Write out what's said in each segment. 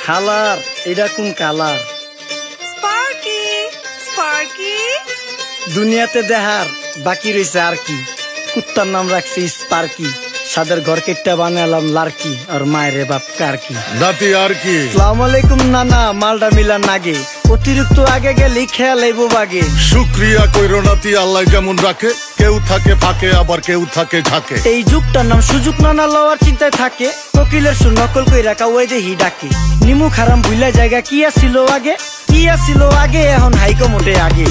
খালার এটা কোন কালার? স্পার্কি স্পার্কি দুনিয়াতে দেহার বাকি রয়েছে আর কি। কুত্তার নাম রাখছি স্পার্কি, সাদের ঘর কেটটা বানালাম লার্কি, আর মায়ের বাপ কারকি নাতি আর কি। আসসালামু আলাইকুম নানা, মালডা মিলা নাগে, অতিরিক্ত আগে গেলে খেয়াল আইবো বাগে। শুক্রিয়া কইরো নাতি, আল্লাহ যেমন রাখে, কেউ থাকে ফাঁকে আবার কেউ থাকে ঝাঁকে। এই যুগটার নাম সুযোগ নানা লওয়ার চিন্তায় থাকে, কোকিলের সুর নকল কইরা কাউয়াই দেহি ডাকে। নিমু খারাম ভুইলা জায়গা কি আসিল আগে, কি আসিল আগে, এখন হাইকো মোটে আগে।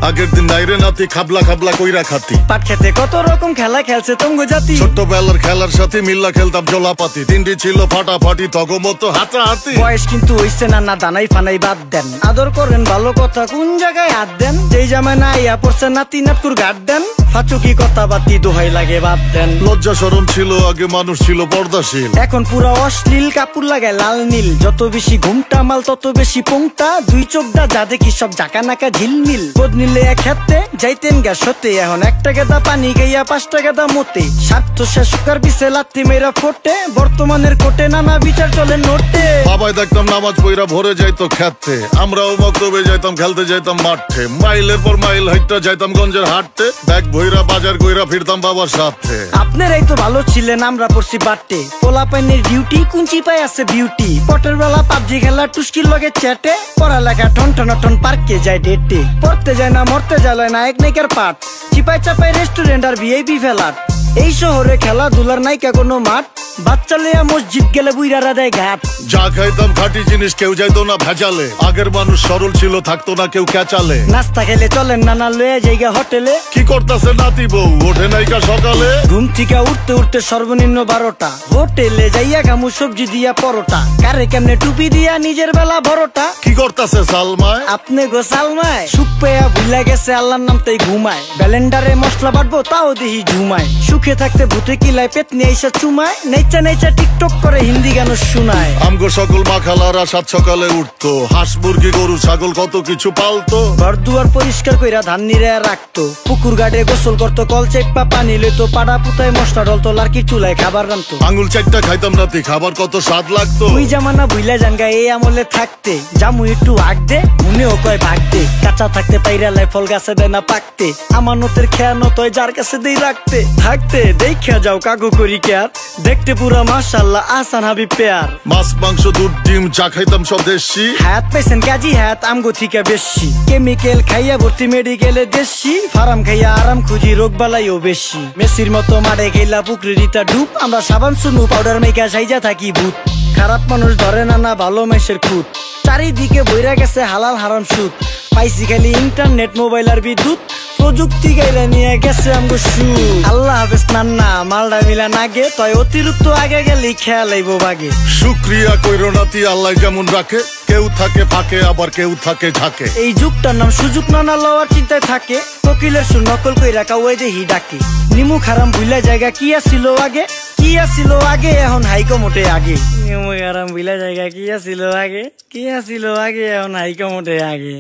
আগের দিন নাইরে নাতি খাবলা খাবলা কইরা খাতি, পাট খেতে কত রকম খেলা খেলছে তঙ্গ জাতি। ছোট্টবেলার খেলার সাথে মিল্লা খেলতাম জলাপাতি, তিনটি ছিল ফাটাফাটি তগমতো হাতাহাতি। বয়স কিন্তু হইছে না দানাই ফানাই বাদ দেন, আদর করেন ভালো কথা কোন জায়গায় হাত দেন। যেই জামায় না ইয়া পড়ছে নাতি নাটকুর গাট দেন, ফাচুকি কথা বাতি দোহাই লাগে বাদ দেন। লজ্জা শরম ছিল আগে, মানুষ ছিল পর্দাশীল, এখন পুরো অশ্লীল কাপড় লাগায় লাল নীল। যত বেশি ঘুমটা মাল তত বেশি পোংটা, দুই চোখটা যা দেখি সব জাকা নাকা ঝিলমিল। বোধ নিলে এক হাতে যাইতেন গা সতে, এখন একটা গেদা পানি গাইয়া 5টা গেদা মতে। স্বার্থ শেষকার পিছে লাথি মেয়েরা ফোটে, বর্তমানের কোটে নানা বিচার চলে নোটে। বাবাই দেখতাম নামাজ পইরা ভরে যাইতো খেতে, আমরাও মক্তবে যাইতাম খেলতে যাইতাম মাঠে। মাইলের পর মাইল হাইটটা যাইতাম গঞ্জের হাটতে, ব্যাগ ভইরা বাজার কইরা ফিরতাম বাবার সাথে। আপনারাই তো ভালো ছিলেন, আমরা পড়ছি বাটে। পোলা পাইনের ডিউটি কুঞ্চি পাই আছে বিউটি, পটের বেলা পাবজি খেলা টুস্কির লগে চ্যাটে। পড়ালেখা টন টন টন পার্কে যায় ডেটে, পড়তে যায় না মরতে যায় নায়ক নায়িকার পাঠ। চিপাই চাপাই রেস্টুরেন্ট আর ভিআইপি ফ্ল্যাট, এই শহরে খেলাধুলার নাইকা কোনো মাঠ। বাচ্চা লেয়া মসজিদ গেলে বুইরারা দেয় ঘাট। যা খাইতাম খাঁটি জিনিস, কেউ যাইতো না ভেজালে। আগের মানুষ সরল ছিল, থাকতো না কেউ ক্যাচালে। নাস্তা খেলে চলেন নানা লয়ে জায়গা হোটেলে। কি করতেছে নাতি বউ, ওঠে নাইকা সকালে। ঘুম থেকে উঠতে উঠতে সর্বনিম্ন 12টা, হোটেলে যাইয়া গামু সবজি দিয়া পরোটা। কারে কেমনে টুপি দিয়া নিজের বেলা বড়টা। কি করতেছে সালমায়, আপনি গো সালমায় সুখ পেয়া ভুলা গেছে আল্লাহর নাম তাই ঘুমায়। ব্যালেন্ডারে মশলা বাটবো তাও দেহি ঝুমায়, সুখে থাকতে ভূতে কিলায় পেট নিয়ে এসে চুমায়। নেচা নেচা টিকটক করে হিন্দি গান শুনায়। আমগো সকল মাখালারা সাত সকালে উঠতো, হাঁস মুরগি গরু ছাগল কত কিছু পালতো। ঘর দুয়ার পরিষ্কার কইরা ধান নিরে রাখতো, পুকুর গাড়ে গোসল করতো, কল চেপা পানি লইতো। পাড়া পুতায় মশলা ডলতো, লার্কি চুলায় খাবার রান্তো। আঙুল চারটা খাইতাম নাতি, খাবার কত স্বাদ লাগতো। ওই জামানা ভুইলা জানগা এই আমলে থাকতে, জামু একটু আগ দে মনেও কয় ভাগ দে। কাঁচা থাকতে পাইরা লাই ফল গাছে দেয় না পাকতে, আমানতের খেয়ানো তয় যার কাছে দেই রাখতে। থাকতে দেখা যাও কাগু করি কেয়ার, দেখতে পুরা মাশাআল্লাহ আহসান হাবিব পেয়ার। মাছ মাংস দুধ ডিম চা খাইতাম সব দেশি, হাত পেছেন কাজী হাত আমগো থিকা বেশি। কেমিক্যাল খাইয়া ভর্তি মেডিকেলে দেশি, ফার্ম খাইয়া আরাম খুঁজি রোগ বালাইও বেশি। মেসির মতো মারে গেলা পুকুরে রিতা ডুব, আমরা সাবান সুনু পাউডার মেকা সাইজা থাকি ভূত। খারাপ মানুষ ধরে না ভালো মেসের খুঁত, চারিদিকে বইরা গেছে হালাল হারাম সুদ। পাইছি খালি ইন্টারনেট মোবাইল আর বিদ্যুৎ, প্রযুক্তি গাইলা নিয়ে গেছে আমগো সুদ। আল্লাহ হাফেজ নান্না, মালডা মিলা নাগে, তয় অতিরিক্ত আগে গেলে খেয়াল আইবো বাগে। শুক্রিয়া কইরো নাতি, আল্লাহ যেমন রাখে, কেউ থাকে ফাঁকে আবার কেউ থাকে ঝাঁকে। এই যুগটার নাম সুযোগ নানা লওয়ার চিন্তায় থাকে, কোকিলের সুর নকল কইরা কাউয়াই দেহি ডাকে। নিমু খারাম ভুইলা জায়গা কি আসিল আগে, কি আসিল আগে, এখন হাইকো মোটে আগে। নিমু খারাম ভুইলা জায়গা কি আসিল আগে, কি আসিল আগে, এখন হাইকো মোটে আগে।